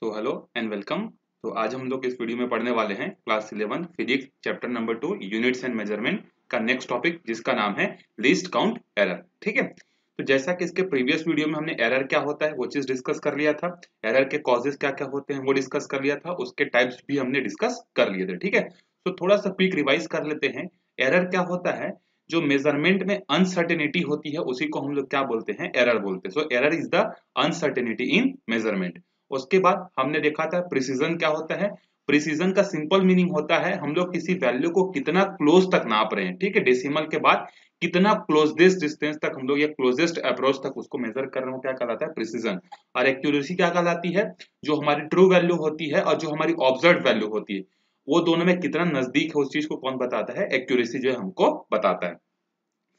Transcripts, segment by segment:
So hello and welcome. तो आज हम लोग इस वीडियो में पढ़ने वाले हैं class 11 physics chapter number 2 units and measurement का नेक्स्ट टॉपिक, जिसका नाम है लीस्ट काउंट एरर। ठीक है, तो जैसा कि इसके प्रीवियस वीडियो में हमने एरर क्या होता है वो चीज डिस्कस कर लिया था, एरर के कॉजेस क्या क्या होते हैं वो डिस्कस कर लिया था, उसके टाइप्स भी हमने डिस्कस कर लिए थे। ठीक है, तो थोड़ा सा क्विक रिवाइज कर लेते हैं। एरर क्या होता है? जो मेजरमेंट में अनसर्टेनिटी होती है उसी को हम लोग क्या बोलते हैं? एरर बोलते हैं। So error is the uncertainty in measurement. उसके बाद हमने देखा था प्रिसीजन क्या होता है। प्रिसीजन का सिंपल मीनिंग होता है हम लोग किसी वैल्यू को कितना क्लोज तक नाप रहे हैं। ठीक है, डेसिमल के बाद कितना क्लोजेस्ट डिस्टेंस तक हम लोग या क्लोजेस्ट अप्रोच तक उसको मेजर कर रहे हो, क्या कहलाता है? प्रिसीजन। और एक्यूरेसी क्या कहलाती है? जो हमारी ट्रू वैल्यू होती है और जो हमारी ऑब्जर्व वैल्यू होती है, वो दोनों में कितना नजदीक है उस चीज को कौन बताता है? एक्यूरेसी जो है हमको बताता है।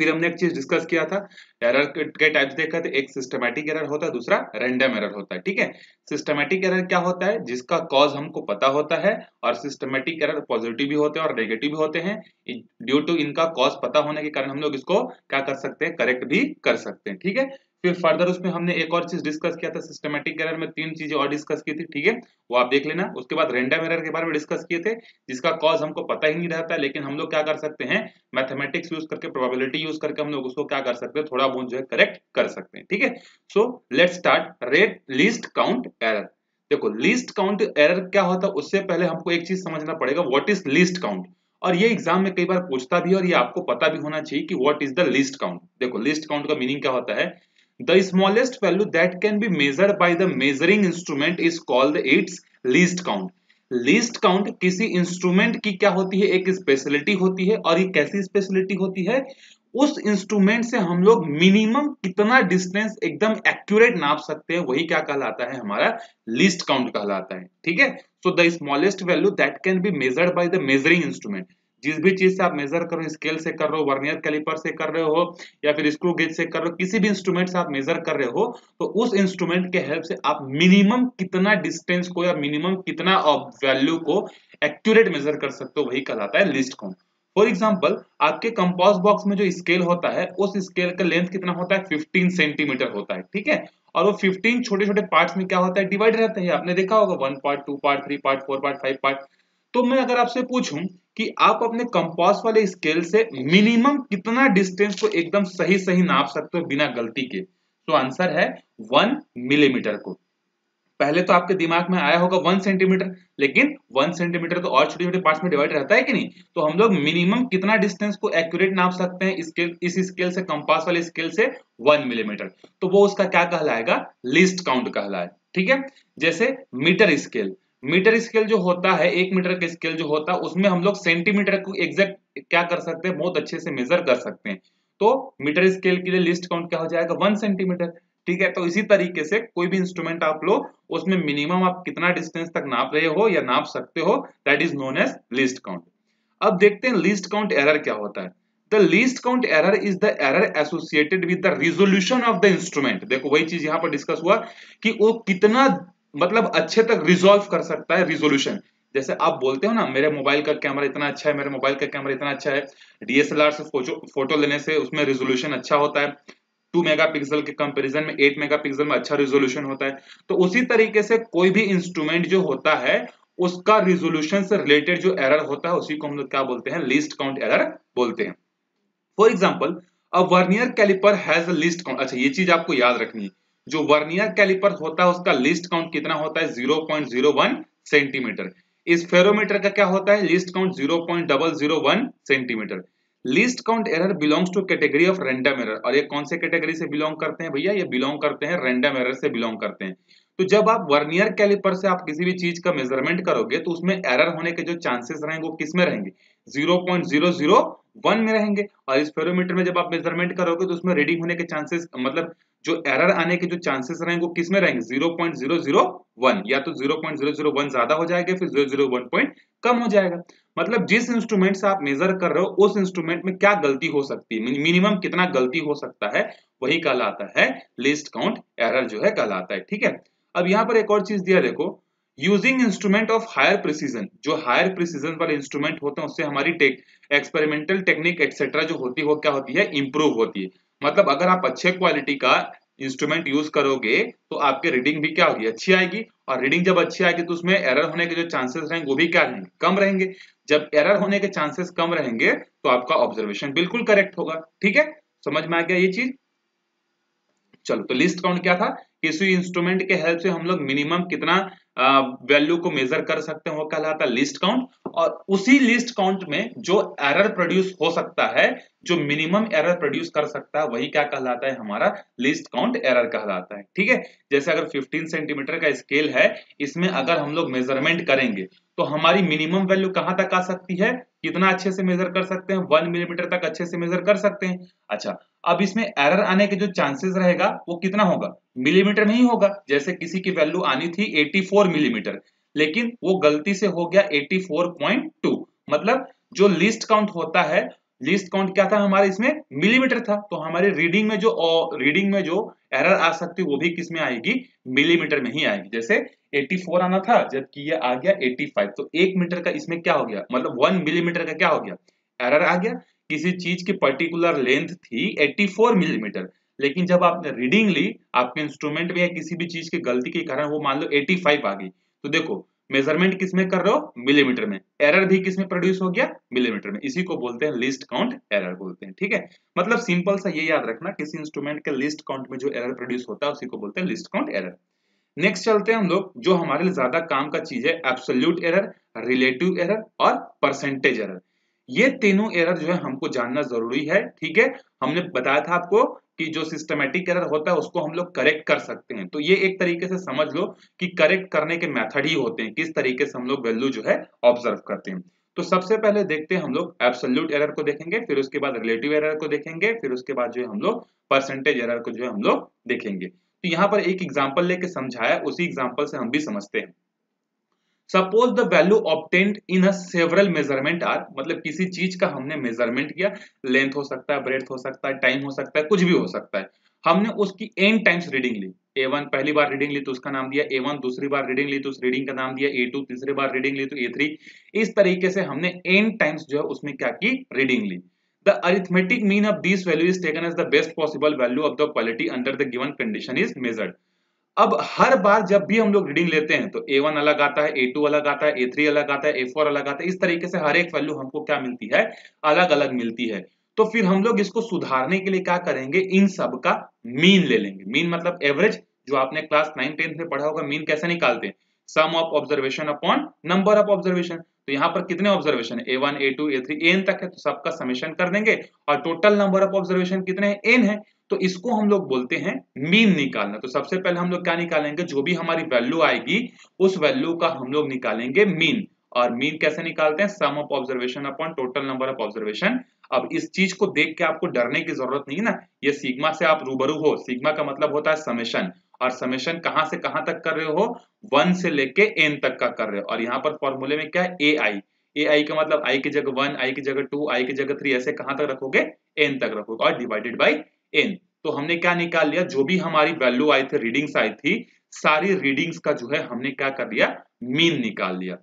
फिर हमने एक चीज डिस्कस किया था, एरर के टाइप्स देखा थे। एक सिस्टमैटिक एरर होता है, दूसरा रैंडम एरर होता है। ठीक है, सिस्टमैटिक एरर क्या होता है? जिसका कॉज हमको पता होता है, और सिस्टमैटिक एरर पॉजिटिव भी होते हैं और नेगेटिव भी होते हैं। ड्यू टू इनका कॉज पता होने के कारण हम लोग इसको क्या कर सकते हैं? करेक्ट भी कर सकते हैं। ठीक है, फिर फर्दर उसमें हमने एक और चीज डिस्कस किया था। सिस्टमैटिक एरर में 3 चीजें और डिस्कस की थी। ठीक है, वो आप देख लेना। उसके बाद रैंडम एरर के बारे में डिस्कस किए थे, जिसका कॉज हमको पता ही नहीं रहता, लेकिन हम लोग क्या कर सकते हैं? मैथमेटिक्स यूज करके, प्रोबेबिलिटी यूज करके हम लोग उसको क्या कर सकते हैं? थोड़ा बहुत जो है करेक्ट कर सकते हैं। ठीक है, so let's start. Rate least count error. देखो, लीस्ट काउंट एरर क्या होता है उससे पहले हमको एक चीज समझना पड़ेगा, व्हाट इज लीस्ट काउंट। और ये एग्जाम में कई बार पूछता भी है, और ये आपको पता भी होना चाहिए कि what is the least count. देखो, लीस्ट काउंट का मीनिंग क्या होता है? The smallest value that can be measured by the measuring instrument is called its least count. Least count किसी इंस्ट्रूमेंट की क्या होती है? एक स्पेशलिटी होती है। और ये कैसी स्पेशलिटी होती है? उस इंस्ट्रूमेंट से हम लोग मिनिमम कितना डिस्टेंस एकदम एक्यूरेट नाप सकते हैं, वही क्या कहलाता है? हमारा लीस्ट काउंट कहलाता है। ठीक है, so the smallest value that can be measured by the measuring instrument. जिस भी चीज से आप मेजर कर रहे हो, स्केल से कर रहे हो, वर्नियर कैलिपर से कर रहे हो, या फिर स्क्रू गेज से कर रहे हो, किसी भी इंस्ट्रूमेंट से आप मेजर कर रहे हो, तो उस इंस्ट्रूमेंट के हेल्प से आप मिनिमम कितना डिस्टेंस को या मिनिमम कितना वैल्यू को एक्यूरेट मेजर कर सकते हो, वही कहलाता है लीस्ट काउंट। फॉर एग्जाम्पल, आपके कंपास बॉक्स में जो स्केल होता है, उस स्केल का लेंथ कितना होता है? 15 सेंटीमीटर होता है। ठीक है, और वो 15 छोटे छोटे पार्ट्स में क्या होता है? डिवाइड रहता है। आपने देखा होगा 1 part, 2 part, 3 part, 4 part, 5 part. तो मैं अगर आपसे पूछूं कि आप अपने कंपास वाले स्केल से मिनिमम कितना डिस्टेंस को एकदम सही सही नाप सकते हो बिना गलती के, तो आंसर है 1 मिलीमीटर को। पहले तो आपके दिमाग में आया होगा 1 सेंटीमीटर, लेकिन 1 सेंटीमीटर तो और छोटे छोटे पार्ट्स में डिवाइड रहता है कि नहीं? तो हम लोग मिनिमम कितना डिस्टेंस को एक्यूरेट नाप सकते हैं स्केल, इस स्केल से, कंपास वाले स्केल से? 1 मिलीमीटर। तो वो उसका क्या कहलाएगा? लीस्ट काउंट कहलाए। ठीक है, जैसे मीटर स्केल। मीटर स्केल जो होता है, 1 मीटर का स्केल जो होता है, उसमें हम लोग सेंटीमीटर को एग्जैक्ट क्या कर सकते हैं? बहुत अच्छे से मेजर कर सकते हैं। तो मीटर स्केल के लिए लिस्ट काउंट क्या हो जाएगा? 1 सेंटीमीटर। ठीक है, तो इसी तरीके से कोई भी इंस्ट्रूमेंट आप लो, उसमें मिनिमम आप कितना डिस्टेंस तक नाप रहे हो या नाप सकते हो, that is known as least count. अब देखते हैं लीस्ट काउंट एरर क्या होता है। The least count error is the error associated with the resolution of the instrument. देखो, वही चीज यहां पर डिस्कस हुआ कि वो कितना मतलब अच्छे तक रिजोल्व कर सकता है, रिजोल्यूशन। जैसे आप बोलते हो ना, मेरे मोबाइल का कैमरा इतना अच्छा है, मेरे मोबाइल का कैमरा इतना अच्छा है, डीएसएलआर से फोटो लेने से उसमें रिजोल्यूशन अच्छा होता है, 2 मेगापिक्सल के कंपैरिजन में 8 मेगापिक्सल में अच्छा रिजोल्यूशन होता है। तो उसी तरीके से कोई भी इंस्ट्रूमेंट जो होता है, उसका रिजोल्यूशन से रिलेटेड जो एरर होता है, उसी को हम लोग क्या बोलते हैं? लीस्ट काउंट एरर बोलते हैं। For example, a vernier caliper has a least count. अच्छा, ये चीज आपको याद रखनी है, जो वर्नियर कैलिपर होता है उसका लीस्ट काउंट कितना होता है? 0.01 सेंटीमीटर। इस फेरोमीटर का क्या होता है? Least count 0.001 centimetre. Least count error belongs to category of random error. और ये कौन से कैटेगरी से बिलोंग करते हैं भैया? ये बिलोंग करते हैं रैंडम एरर से बिलोंग करते हैं। तो जब आप वर्नियर कैलिपर से आप किसी भी चीज का मेजरमेंट करोगे, तो उसमें एरर होने के जो चांसेस रहेंगे वो किस में रहेंगे? 0.001 में रहेंगे। और इस फेरोमीटर में जब आप मेजरमेंट करोगे, तो उसमें रीडिंग होने के चांसेस, मतलब जो एरर आने के जो चांसेस रहेंगे वो किस में रहेंगे? 0.001। या तो 0.001 ज्यादा हो जाएगा, फिर 0.001 पॉइंट कम हो जाएगा। मतलब जिस इंस्ट्रूमेंट से आप मेजर कर रहे हो, उस इंस्ट्रूमेंट में क्या गलती हो सकती है, मिनिमम कितना गलती हो सकता है, वही कहलाता है लीस्ट काउंट एरर जो है कहलाता है। ठीक है, अब यहाँ पर एक और चीज दिया, देखो, using instrument of higher precision. जो हायर प्रिसीजन वाले इंस्ट्रूमेंट होते हैं, उससे हमारी एक्सपेरिमेंटल टेक्निक एक्सेट्रा जो होती है, वो क्या होती है? इंप्रूव होती है। मतलब अगर आप अच्छे क्वालिटी का इंस्ट्रूमेंट यूज करोगे, तो आपके रीडिंग भी क्या होगी? अच्छी आएगी। और रीडिंग जब अच्छी आएगी तो उसमें एरर होने के जो चांसेस रहेंगे वो भी क्या रहेंगे, कम रहेंगे। जब एरर होने के चांसेस कम रहेंगे तो आपका ऑब्जर्वेशन बिल्कुल करेक्ट होगा। ठीक है, समझ में आ गया ये चीज। चलो, तो लिस्ट काउंट क्या था, किसी इंस्ट्रूमेंट के हेल्प से हम लोग मिनिमम कितना वैल्यू को मेजर कर सकते हैं वो कहलाता है लिस्ट काउंट। और उसी लिस्ट काउंट में जो एरर प्रोड्यूस हो सकता है, जो मिनिमम एरर प्रोड्यूस कर सकता है, वही क्या कहलाता है, हमारा लिस्ट काउंट एरर कहलाता है। ठीक है, जैसे अगर 15 सेंटीमीटर का स्केल है, इसमें अगर हम लोग मेजरमेंट करेंगे तो हमारी मिनिमम वैल्यू कहां तक आ सकती है, कितना अच्छे से मेजर कर सकते हैं, 1 मिलीमीटर तक अच्छे से मेजर कर सकते हैं। अच्छा, अब इसमें एरर आने के जो चांसेस रहेगा वो कितना होगा, मिलीमीटर में ही होगा। जैसे किसी की वैल्यू आनी थी 84 मिलीमीटर, लेकिन वो गलती से हो गया 84.2, मतलब जो लिस्ट काउंट होता है, लिस्ट काउंट क्या था हमारे इसमें, मिलीमीटर था, तो हमारे रीडिंग में जो एरर आ सकती है वो भी किस में आएगी, मिलीमीटर में ही आएगी। जैसे 84 आना था, जबकि ये आ गया 85, तो 1 मीटर का इसमें क्या हो गया, मतलब 1 मिलीमीटर का क्या हो गया, एरर आ गया। किसी चीज की पर्टिकुलर लेंथ थी 84 मिलीमीटर, लेकिन जब आपने रीडिंग ली, आपके इंस्ट्रूमेंट में या किसी भी चीज की गलती के कारण वो मान लो 85 आ गई, तो देखो मेजरमेंट किसमें कर रहे हो, मिलीमीटर में, एरर भी किसमें प्रोड्यूस हो गया, मिलीमीटर में। इसी को बोलते हैं लिस्ट काउंट एरर बोलते हैं। ठीक है, मतलब सिंपल सा ये याद रखना, किसी इंस्ट्रूमेंट के लिस्ट काउंट में जो एरर प्रोड्यूस होता है उसी को बोलते हैं लिस्ट काउंट एरर। नेक्स्ट चलते हैं हम लोग, जो हमारे लिए ज्यादा काम का चीज है, एब्सोल्यूट एरर, रिलेटिव एरर और परसेंटेज एरर। ये तीनों एरर जो है हमको जानना जरूरी है। ठीक है, हमने बताया था आपको कि जो सिस्टमैटिक एरर होता है उसको हम लोग करेक्ट कर सकते हैं, तो ये एक तरीके से समझ लो कि करेक्ट करने के मेथड ही होते हैं, किस तरीके से हम लोग वैल्यू जो है ऑब्जर्व करते हैं। तो सबसे पहले देखते हैं हम लोग एब्सोल्यूट एरर को देखेंगे, फिर उसके बाद रिलेटिव एरर को देखेंगे, फिर उसके बाद जो है हम लोग परसेंटेज एरर को जो है हम लोग देखेंगे। तो यहाँ पर एक एग्जांपल लेके समझाया, उसी एग्जांपल से हम भी समझते हैं। Suppose the value obtained in a several measurement are, मतलब किसी चीज का हमने मेजरमेंट किया, लेंथ हो सकता है, ब्रेड्थ हो सकता है, टाइम हो सकता है, कुछ भी हो सकता है, हमने उसकी n टाइम्स रीडिंग ली। a1 पहली बार रीडिंग ली तो उसका नाम दिया a1, दूसरी बार रीडिंग ली तो उस रीडिंग का नाम दिया a2, तीसरी बार रीडिंग ली तो a3। इस तरीके से हमने n टाइम्स जो है उसमें क्या की, रीडिंग ली। The arithmetic mean of these value is taken as the best possible value of the quality under the given condition is measured। अब हर बार जब भी हम लोग रीडिंग लेते हैं तो A1 अलग आता है, A2 अलग आता है, A3 अलग आता है, A4 अलग आता है, इस तरीके से हर एक वैल्यू हमको क्या मिलती है, अलग अलग मिलती है। तो फिर हम लोग इसको सुधारने के लिए क्या करेंगे, इन सब का मीन ले लेंगे। मीन मतलब एवरेज, जो आपने क्लास 9-10 में पढ़ा होगा, मीन कैसे निकालते हैं, sum of observation upon number of observation. तो यहाँ पर कितने ऑब्जर्वेशन है, A1 A2 A3 N तक है, तो सबका समेशन कर देंगे, और टोटल नंबर ऑफ ऑब्जर्वेशन कितने हैं, N है, तो इसको हम लोग बोलते हैं मीन निकालना। तो सबसे पहले हम लोग क्या निकालेंगे, जो भी हमारी वैल्यू आएगी उस वैल्यू का हम लोग निकालेंगे मीन। और मीन कैसे निकालते हैं, sum of observation upon total number of observation. अब इस चीज को देख के आपको डरने की जरूरत नहीं है ना, ये सिग्मा से आप रूबरू हो, सिग्मा का मतलब होता है समेशन, और समेशन कहां से कहां तक कर रहे हो, 1 से लेके n तक का कर रहे हो। और यहाँ पर फॉर्मूले में क्या है, ए आई का मतलब आई की जगह 1, आई की जगह 2, आई की जगह 3, ऐसे कहां तक रखोगे, n तक रखोगे, और डिवाइडेड बाई n। तो हमने क्या निकाल लिया, जो भी हमारी वैल्यू आई थी, रीडिंग्स आई थी, सारी रीडिंग्स का जो है हमने क्या कर लिया, मीन निकाल लिया।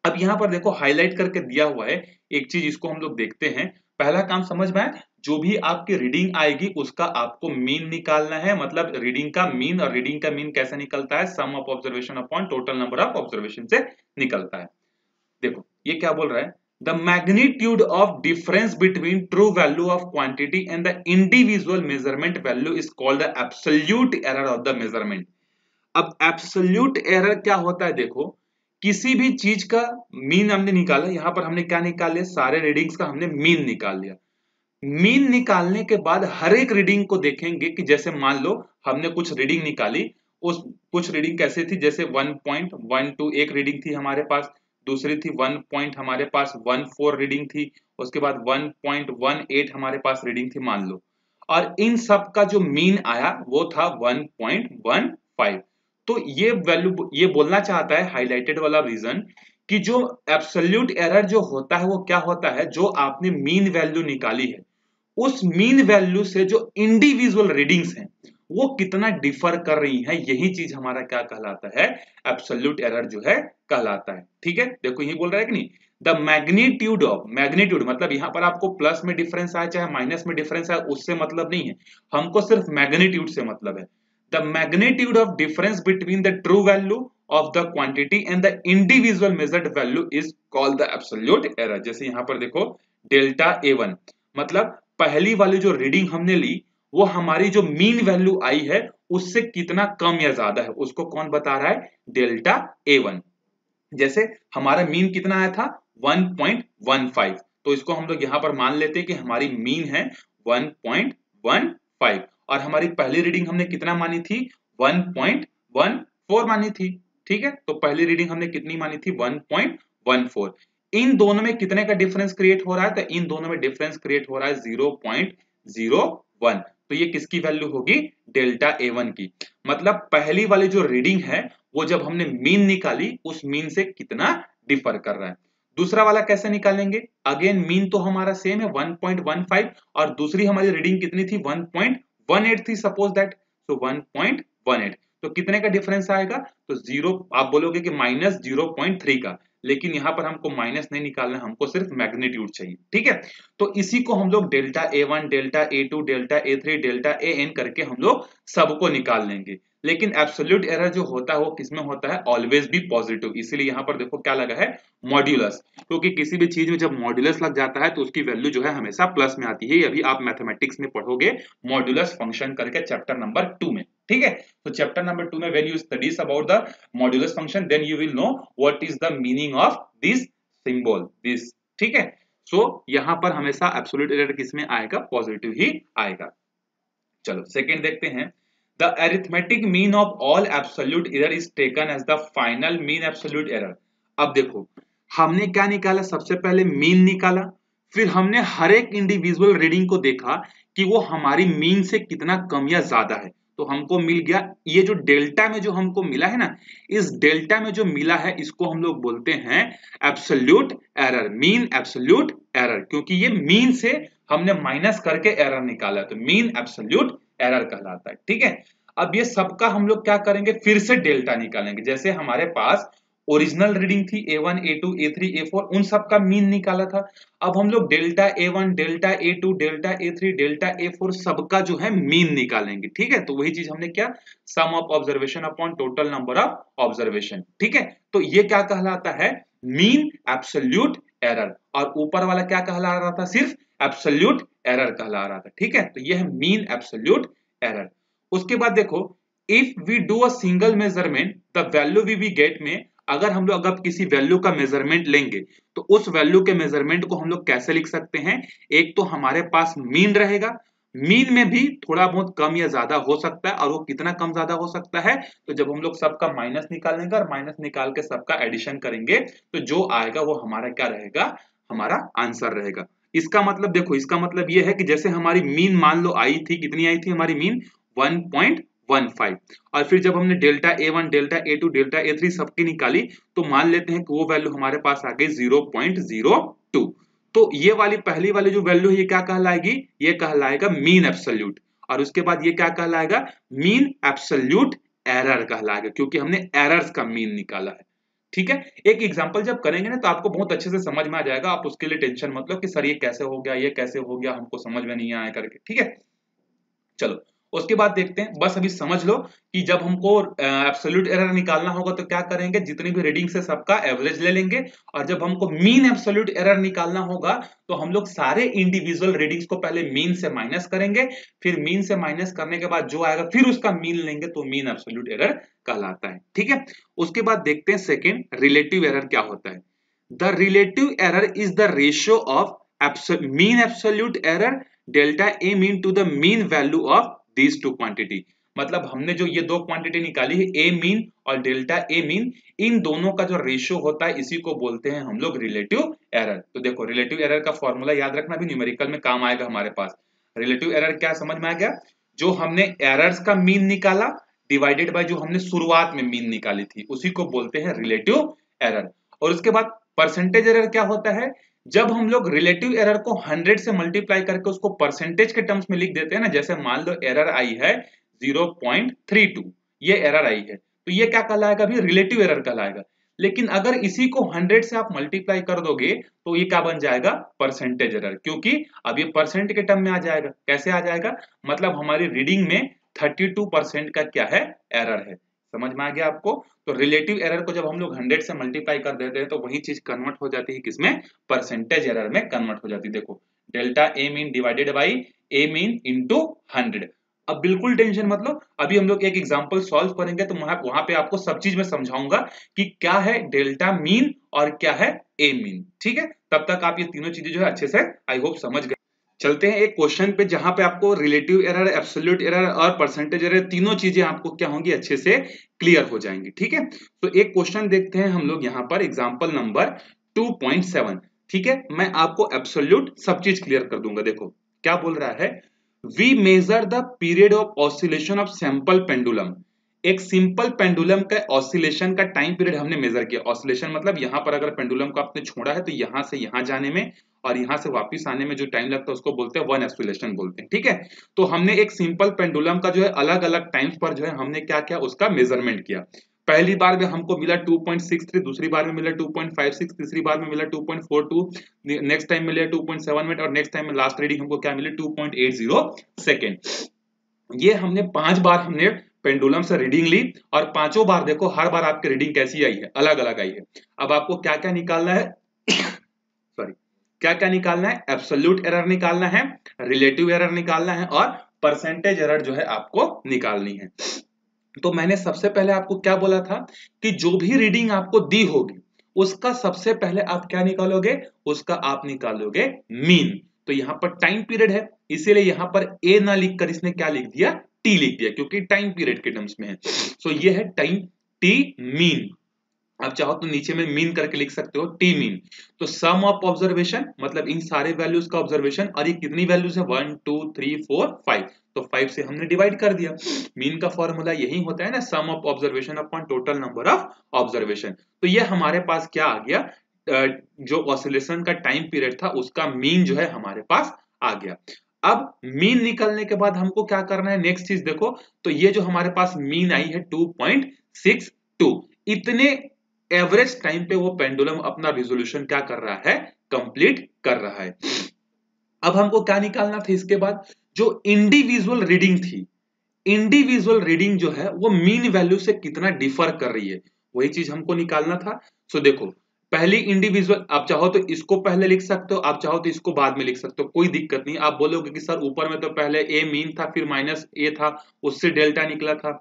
अब यहाँ पर देखो हाईलाइट करके दिया हुआ है एक चीज, इसको हम लोग देखते हैं। पहला काम समझ में आया, जो भी आपकी रीडिंग आएगी उसका आपको मीन निकालना है, मतलब रीडिंग का मीन। और रीडिंग का मीन कैसे निकलता है, sum of observation upon total number of observation से निकलता है। देखो ये क्या बोल रहा है, the magnitude of difference between true value of quantity and the individual measurement value is called the absolute error of the measurement. अब एब्सोल्यूट एरर क्या होता है, देखो किसी भी चीज का मीन हमने निकाला, यहां पर हमने क्या निकाल लिया, सारे रीडिंग्स का हमने मीन निकाल लिया। मीन निकालने के बाद हर एक रीडिंग को देखेंगे कि जैसे मान लो हमने कुछ रीडिंग निकाली, उस कुछ रीडिंग कैसे थी, जैसे 1.12 एक रीडिंग थी हमारे पास, दूसरी थी 1 हमारे पास 14 रीडिंग थी, उसके बाद 1.18 हमारे पास रीडिंग थी मान लो, और इन सब का जो मीन आया वो था 1.15। तो ये वैल्यू ये बोलना चाहता है, हाईलाइटेड वाला रीजन, कि जो एब्सोल्यूट एरर जो होता है वो क्या होता है, जो आपने मीन वैल्यू निकाली है उस मीन वैल्यू से जो इंडिविजुअल रीडिंग्स हैं वो कितना डिफर कर रही हैं, यही चीज हमारा क्या कहलाता है, एब्सोल्यूट एरर जो है कहलाता है। ठीक है, देखो यही बोल रहा है कि नहीं, द मैग्नीट्यूड ऑफ, मैग्नीट्यूड मतलब यहां पर आपको प्लस में डिफरेंस आए चाहे माइनस में डिफरेंस आए उससे मतलब नहीं है, हमको सिर्फ मैग्नीट्यूड से मतलब है। The magnitude of difference between the true value of the quantity and the individual measured value is called the absolute error. जैसे यहाँ पर देखो डेल्टा A1, मतलब पहली वाली जो रीडिंग हमने ली वो हमारी जो मीन वैल्यू आई है उससे कितना कम या ज्यादा है, उसको कौन बता रहा है? Delta A1। जैसे हमारा मीन कितना आया था 1.15, तो इसको हम लोग यहां पर मान लेते हैं कि हमारी मीन है 1.15 और हमारी पहली रीडिंग हमने कितना मानी थी 1.14 मानी थी। ठीक है, तो पहली रीडिंग हमने कितनी मानी थी 1.14। इन दोनों में कितने का डिफरेंस क्रिएट हो रहा है? तो इन दोनों में डिफरेंस क्रिएट हो रहा है 0.01। तो ये किसकी वैल्यू होगी? डेल्टा A1 की। मतलब पहली वाली जो रीडिंग है वो जब हमने मीन निकाली उस मीन से कितना डिफर कर रहा है। दूसरा वाला कैसे निकालेंगे? अगेन मीन तो हमारा सेम है 1.15 और दूसरी हमारी रीडिंग कितनी थी 1.18 थी सपोज दैट, तो 1.18, तो कितने का डिफरेंस आएगा? तो जीरो, आप बोलोगे कि माइनस 0.3 का, लेकिन यहां पर हमको माइनस नहीं निकालना, हमको सिर्फ मैग्नीट्यूड चाहिए। ठीक है, तो इसी को हम लोग delta A1, delta A2, delta A3, delta AN करके हम लोग सबको निकाल लेंगे। लेकिन एब्सोल्यूट एरर जो होता है वो किसमें होता है? ऑलवेज भी पॉजिटिव। इसीलिए यहां पर देखो क्या लगा है मॉड्यूलस, क्योंकि किसी भी चीज में जब मॉड्यूलस लग जाता है तो उसकी वैल्यू जो है हमेशा प्लस में आती है। अभी आप मैथमेटिक्स में पढ़ोगे मॉड्यूलस फंक्शन करके चैप्टर नंबर 2 में। ठीक है, तो चैप्टर नंबर 2 में when you studies about the modulus function then you will know what is the meaning of this symbol this. ठीक है, सो यहां पर हमेशा एब्सोल्यूट एरर किसमें आएगा? पॉजिटिव ही आएगा। चलो सेकंड देखते हैं। The arithmetic mean of all absolute error is taken as the final mean absolute error। अब देखो हमने क्या निकाला? सबसे पहले मीन निकाला, फिर हमने हर एक इंडिविजुअल रीडिंग को देखा कि वो हमारी मीन से कितना कम या ज्यादा है, तो हमको मिल गया ये जो डेल्टा में जो हमको मिला है ना, इस डेल्टा में जो मिला है इसको हम लोग बोलते हैं absolute error, mean absolute error, क्योंकि ये मीन से हमने माइनस करके एरर निकाला, तो मीन एब्सोल्यूट एरर कहलाता है। ठीक है, अब ये सबका हम लोग क्या करेंगे? फिर से डेल्टा निकालेंगे। जैसे हमारे पास ओरिजिनल रीडिंग थी A1, A2, A3, A4, उन सब का मीन निकाला था। अब हम लोग delta A1, delta A2, delta A3, delta A4 सबका जो है मीन निकालेंगे। ठीक है, तो वही चीज हमने क्या, sum of observation upon total number of observation. ठीक है, तो ये क्या कहलाता है? Mean absolute error. और ऊपर वाला क्या कहला रहा था? सिर्फ एब्सोल्यूट एरर कहला रहा था। ठीक है, तो ये है मीन एब्सोल्यूट एरर। उसके बाद देखो if we do a single measurement the value we get में, अगर हम लोग अगर किसी वैल्यू का मेजरमेंट लेंगे तो उस वैल्यू के मेजरमेंट को हम लोग कैसे लिख सकते हैं? एक तो हमारे पास मीन रहेगा, मीन में भी थोड़ा बहुत कम या ज्यादा हो सकता है, और वो कितना कम ज्यादा हो सकता है? तो जब हम लोग सबका माइनस निकालेंगे और माइनस निकाल के सबका एडिशन करेंगे तो जो आएगा वो हमारा क्या रहेगा? हमारा आंसर रहेगा। इसका मतलब देखो, इसका मतलब ये है कि जैसे हमारी मीन मान लो आई थी, कितनी आई थी हमारी मीन? 1.15, और फिर जब हमने delta A1, delta A2, delta A3 सबकी निकाली तो मान लेते हैं कि वो वैल्यू हमारे पास आ गई 0.02। तो ये वाली पहली वाली जो वैल्यू है ये क्या कहलाएगी? ये कहलाएगा मीन एब्सोल्यूट, और उसके बाद ये क्या कहलाएगा? मीन एब्सोल्यूट एरर कहलाएगा, क्योंकि हमने एरर्स का मीन निकाला है। ठीक है, एक एग्जांपल जब करेंगे ना तो आपको बहुत अच्छे से समझ में आ जाएगा, आप उसके लिए टेंशन मत लो कि सर ये कैसे हो गया, ये कैसे हो गया, हमको समझ में नहीं आया करके। ठीक है, चलो उसके बाद देखते हैं। बस अभी समझ लो कि जब हमको एब्सोल्यूट एरर निकालना होगा तो क्या करेंगे? जितनी भी रीडिंग से सबका एवरेज ले लेंगे, और जब हमको मीन एब्सोल्यूट एरर निकालना होगा तो हम लोग सारे इंडिविजुअल रीडिंग्स को पहले मीन से माइनस करेंगे, फिर मीन से माइनस करने के बाद जो आएगा फिर उसका मीन लेंगे, तो मीन एब्सोल्यूट एरर कहलाता है। ठीक है, उसके बाद देखते हैं सेकेंड रिलेटिव एरर क्या होता है। The relative error is the ratio of mean absolute error delta A mean to the mean value of these two quantity. मतलब हमने जो ये दो क्वांटिटी निकाली है ए मीन और डेल्टा ए मीन, इन दोनों का जो रेशियो होता है इसी को बोलते हैं हम लोग रिलेटिव एरर। तो देखो रिलेटिव एरर का फॉर्मूला याद रखना, भी न्यूमेरिकल में काम आएगा हमारे पास। रिलेटिव एरर क्या समझ में आ गया? जो हमने एरर्स का मीन निकाला डिवाइडेड बाय जो हमने शुरुआत में मीन निकाली थी उसी को बोलते हैं रिलेटिव एरर। और उसके बाद परसेंटेज एरर क्या होता है? जब हम लोग रिलेटिव एरर को 100 से मल्टीप्लाई करके उसको परसेंटेज के टर्म्स में लिख देते हैं ना, जैसे मान लो एरर आई है 0.32, ये एरर आई है, तो ये क्या कहलाएगा? भी रिलेटिव एरर कहलाएगा। लेकिन अगर इसी को 100 से आप मल्टीप्लाई कर दोगे तो ये क्या बन जाएगा? परसेंटेज एरर, क्योंकि अब ये परसेंट के टर्म में आ जाएगा। कैसे आ जाएगा? मतलब हमारी रीडिंग में 32% का क्या है, एरर है। समझ में आ गया आपको? तो रिलेटिव एरर को जब हम लोग 100 से मल्टीप्लाई कर देते हैं तो वही चीज कन्वर्ट हो जाती है किसमें, परसेंटेज एरर में कन्वर्ट हो जाती है। देखो delta A mean divided by A mean into 100। अब बिल्कुल टेंशन मत लो, अभी हम लोग एक एग्जांपल सॉल्व करेंगे तो वहां पे आपको सब चीज मैं समझाऊंगा कि क्या है डेल्टा मीन और क्या है ए मीन। ठीक है, तब तक आप ये तीनों चीजें जो है अच्छे से आई होप समझ गए। चलते हैं एक क्वेश्चन पे जहां पे आपको रिलेटिव एरर, एब्सोल्यूट एरर और परसेंटेज एरर तीनों चीजें आपको क्या होंगी, अच्छे से क्लियर हो जाएंगी। ठीक है, तो एक क्वेश्चन देखते हैं हम लोग यहाँ पर, एग्जांपल नंबर 2.7। ठीक है, मैं आपको एब्सोल्यूट सब चीज क्लियर कर दूंगा। देखो क्या बोल रहा है, we measure the period of oscillation of sample pendulum. एक सिंपल पेंडुलम का ऑसिलेशन का टाइम पीरियड हमने मेजर किया। ऑसिलेशन मतलब यहाँ पर अगर पेंडुलम को आपने छोड़ा है तो यहाँ से यहाँ जाने में और यहाँ से वापस आने में जो टाइम लगता है उसको बोलते हैं वन ऑसिलेशन बोलते हैं। ठीक है, तो हमने एक सिंपल पेंडुलम का जो है अलग अलग टाइम्स पर जो है हमने क्या किया, उसका मेजरमेंट किया। पहली बार में हमको मिला 2.63, दूसरी बार में मिला 2.56, तीसरी बार में मिला 2.42, नेक्स्ट टाइम मिला 2.78 और नेक्स्ट टाइम में लास्ट रीडिंग हमको क्या मिली 2.80 सेकेंड। ये हमने 5 बार हमने पेंडुलम से रीडिंग ली और पांचों बार देखो हर बार आपकी रीडिंग कैसी आई है, अलग अलग आई है। अब आपको क्या क्या निकालना है सॉरी, क्या क्या निकालना है, एब्सोल्यूट एरर निकालना है, रिलेटिव एरर निकालना है और परसेंटेज एरर जो है आपको निकालनी है। तो मैंने सबसे पहले आपको क्या बोला था कि जो भी रीडिंग आपको दी होगी उसका सबसे पहले आप क्या निकालोगे, उसका आप निकालोगे मीन। तो यहां पर टाइम पीरियड है इसीलिए यहां पर ए ना लिखकर इसने क्या लिख दिया, टी लिख दिया, क्योंकि टाइम पीरियड के टर्म्स में है। सो ये है टाइम टी मीन। आप चाहो तो नीचे में मीन करके लिख सकते हो टी मीन। तो सम ऑफ ऑब्जर्वेशन मतलब इन सारे वैल्यूज का ऑब्जर्वेशन, और ये कितनी वैल्यूज है 1 2 3 4 5, तो 5 से हमने डिवाइड कर दिया। मीन का फॉर्मूला यही होता है ना, sum of observation upon total number of observation. तो ये हमारे पास क्या आ गया, जो ऑसिलेशन का टाइम पीरियड था उसका मीन जो है हमारे पास आ गया। अब मीन निकलने के बाद हमको क्या करना है, नेक्स्ट चीज देखो, तो ये जो हमारे पास मीन आई है 2.62, इतने एवरेज टाइम पे वो पेंडुलम अपना रिजोल्यूशन क्या कर रहा है, कंप्लीट कर रहा है। अब हमको क्या निकालना था इसके बाद, जो इंडिविजुअल रीडिंग थी, इंडिविजुअल रीडिंग जो है वो मीन वैल्यू से कितना डिफर कर रही है, वही चीज हमको निकालना था। सो देखो पहली इंडिविजुअल, आप चाहो तो इसको पहले लिख सकते हो, आप चाहो तो इसको बाद में लिख सकते हो, कोई दिक्कत नहीं। आप बोलोगे कि सर ऊपर में तो पहले ए मीन था फिर माइनस ए था उससे डेल्टा निकला था।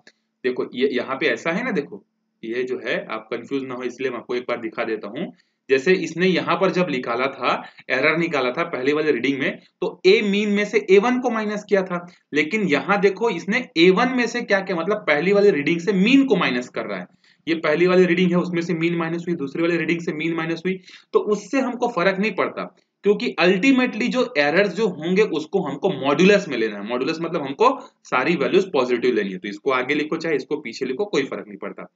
देखो ये यहाँ पे ऐसा है ना, देखो ये जो है आप कंफ्यूज ना हो इसलिए मैं आपको एक बार दिखा देता हूं। जैसे इसने यहां पर जब निकाला था, एरर निकाला था पहले वाले रीडिंग में, तो ए मीन में से ए1 को माइनस किया था। लेकिन यहां देखो इसने ए1 में से क्या किया, मतलब पहली वाली रीडिंग से मीन को माइनस कर रहा है। ये पहली वाली रीडिंग है उसमें से मीन माइनस हुई, दूसरी वाली रीडिंग से मीन माइनस हुई, तो उससे हमको फर्क नहीं पड़ता, क्योंकि अल्टीमेटली जो एरर्स जो होंगे उसको हमको मॉड्यूलस में लेना है। मॉड्यूलस मतलब हमको सारी वैल्यूज पॉजिटिव लेनी है, तो इसको आगे लिखो चाहे इसको पीछे लिखो कोई फर्क नहीं पड़ता।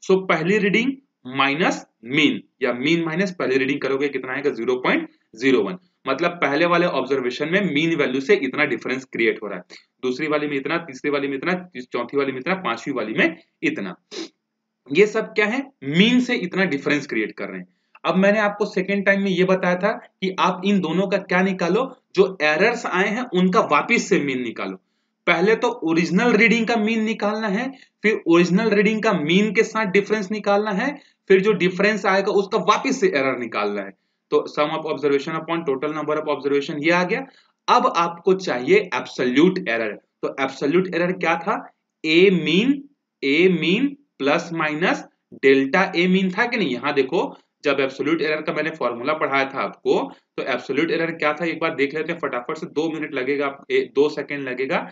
सो पहली रीडिंग माइनस मीन, या मीन माइनस पहली रीडिंग करोगे कितना आएगा 0.01, मतलब पहले वाले ऑब्जर्वेशन में मीन वैल्यू से इतना डिफरेंस क्रिएट हो रहा है, दूसरी वाली में इतना, तीसरी वाली में इतना, चौथी वाली में इतना, पांचवी वाली में इतना। ये सब क्या है, मीन से इतना डिफरेंस क्रिएट कर रहे हैं। अब मैंने आपको सेकेंड टाइम में ये बताया था कि आप इन दोनों का क्या निकालो, जो एरर्स आए हैं उनका वापिस से मीन निकालो। पहले तो ओरिजिनल रीडिंग का मीन निकालना है, फिर ओरिजिनल रीडिंग का मीन के साथ डिफरेंस निकालना है, फिर जो डिफरेंस आएगा उसका वापिस से एरर निकालना है। तो sum of observation upon total number of observation ये आ गया। अब आपको चाहिए एब्सोल्यूट एरर। तो एब्सोल्यूट एरर क्या था, a mean plus minus delta A mean था कि नहीं। यहां देखो जब एब्सोल्यूट एरर का मैंने फॉर्मूला पढ़ाया था आपको, तो एब्सोल्यूट एरर क्या था एक बार देख लेते हैं फटाफट से, 2 मिनट लगेगा, 2 सेकंड लगेगा।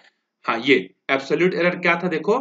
हाँ ये एब्सोल्यूट एरर क्या था, देखो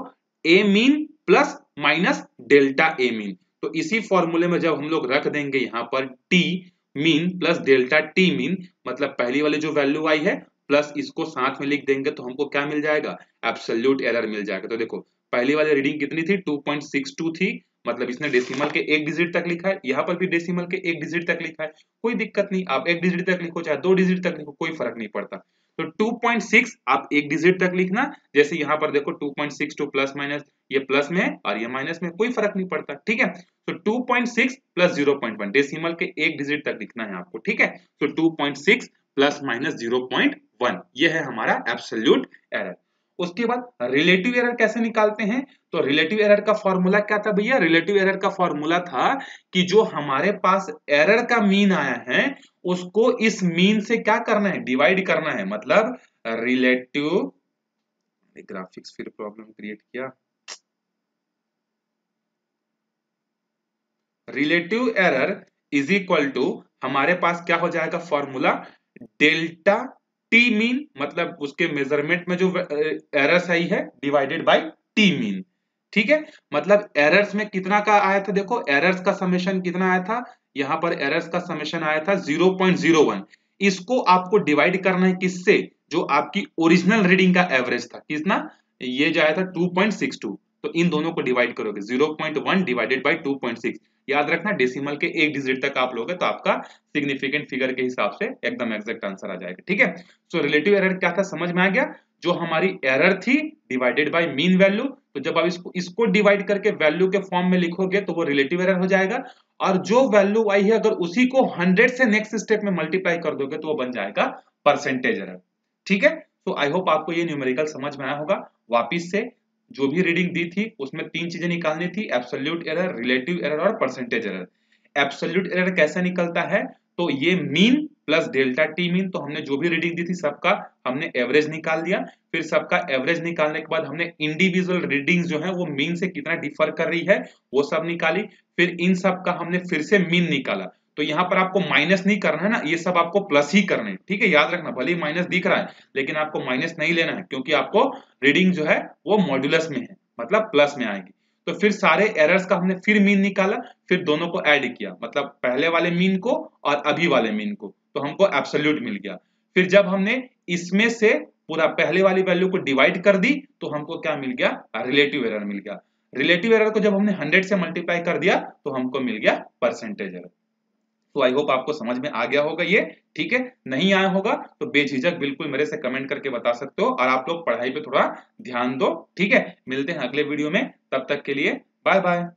ए मीन प्लस माइनस डेल्टा ए मीन। तो इसी फॉर्मूले में जब हम लोग रख देंगे यहाँ पर T mean plus delta T mean, मतलब पहली वाली जो वैल्यू आई है प्लस इसको साथ में लिख देंगे तो हमको क्या मिल जाएगा, एब्सोल्यूट एरर मिल जाएगा। तो देखो पहली वाली रीडिंग कितनी थी 2.62 थी, मतलब इसने डेसिमल के एक डिजिट तक लिखा है, यहाँ पर भी डेसिमल के एक डिजिट तक लिखा है, कोई दिक्कत नहीं, आप एक डिजिट तक लिखो चाहे 2 डिजिट तक लिखो कोई फर्क नहीं पड़ता। तो 2.6 आप एक डिजिट तक लिखना, जैसे यहाँ पर देखो 2.62 प्लस माइनस, ये प्लस में है और ये माइनस में, कोई फर्क नहीं पड़ता। ठीक है, तो 2.6 प्लस 0.1 डेसिमल के एक डिजिट तक लिखना है आपको। ठीक है, तो 2.6 प्लस माइनस 0.1 ये है हमारा एब्सोल्यूट एरर। उसके बाद रिलेटिव एरर कैसे निकालते हैं? तो रिलेटिव एरर का फॉर्मूला क्या था भैया? रिलेटिव एरर का फॉर्मूला था कि जो हमारे पास एरर का मीन आया है उसको इस मीन से क्या करना है? डिवाइड करना है। मतलब रिलेटिव, ग्राफिक्स फिर प्रॉब्लम क्रिएट किया। Relative error is equal to, हमारे पास क्या हो जाएगा फॉर्मूला? डेल्टा टी मीन, मतलब उसके मेजरमेंट में जो एरर्स आई है डिवाइडेड बाय टी मीन। ठीक है, मतलब एरर्स में कितना का आया था? देखो एरर्स का समेशन कितना आया था, यहां पर एरर्स का समेशन आया था 0.01। इसको आपको डिवाइड करना है किससे? जो आपकी ओरिजिनल रीडिंग का एवरेज था, कितना? ये जो आया था 2.62। तो इन दोनों को डिवाइड करोगे, 0.1 डिवाइडेड बाय 2.6। याद रखना डेसिमल के एक डिजिट तक आप लोगे तो आपका सिग्निफिकेंट फिगर के हिसाब से एकदम एग्जैक्ट आंसर आ जाएगा। ठीक है, सो रिलेटिव एरर क्या था समझ में आ गया? जो हमारी एरर थी डिवाइडेड बाय मीन वैल्यू, तो जब आप इसको डिवाइड करके वैल्यू के फॉर्म में लिखोगे तो वो रिलेटिव एरर हो जाएगा। और जो वैल्यू आई है अगर उसी को 100 से नेक्स्ट स्टेप में मल्टीप्लाई कर दोगे तो वो बन जाएगा परसेंटेज एरर। ठीक है, तो आई होप आपको ये न्यूमेरिकल समझ में आया होगा। वापिस से जो भी रीडिंग दी थी उसमें तीन चीजें निकालनी थी, एब्सोल्यूट एरर, रिलेटिव एरर और परसेंटेज एरर। एब्सोल्यूट एरर कैसे निकलता है? तो ये mean plus delta T mean, तो हमने जो भी रीडिंग दी थी सबका हमने एवरेज निकाल दिया। फिर सबका एवरेज निकालने के बाद हमने इंडिविजुअल रीडिंग्स जो है वो मीन से कितना डिफर कर रही है वो सब निकाली। फिर इन सब का हमने फिर से मीन निकाला। तो यहाँ पर आपको माइनस नहीं करना है ना, ये सब आपको प्लस ही करना है। ठीक है, याद रखना भले ही माइनस दिख रहा है लेकिन आपको माइनस नहीं लेना है, क्योंकि आपको रीडिंग जो है वो मॉड्यूलस में है, मतलब प्लस में आएगी। तो फिर सारे एरर्स का हमने फिर मीन निकाला, फिर दोनों को ऐड किया, मतलब पहले वाले मीन को और अभी वाले मीन को, तो हमको एब्सोल्यूट मिल गया। फिर जब हमने इसमें से पूरा पहले वाली वैल्यू को डिवाइड कर दी तो हमको क्या मिल गया? रिलेटिव एरर मिल गया। रिलेटिव एरर को जब हमने 100 से मल्टीप्लाई कर दिया तो हमको मिल गया परसेंटेज एरर। तो आई होप आपको समझ में आ गया होगा ये। ठीक है, नहीं आया होगा तो बेझिझक बिल्कुल मेरे से कमेंट करके बता सकते हो। और आप लोग पढ़ाई पे थोड़ा ध्यान दो। ठीक है, मिलते हैं अगले वीडियो में, तब तक के लिए बाय बाय।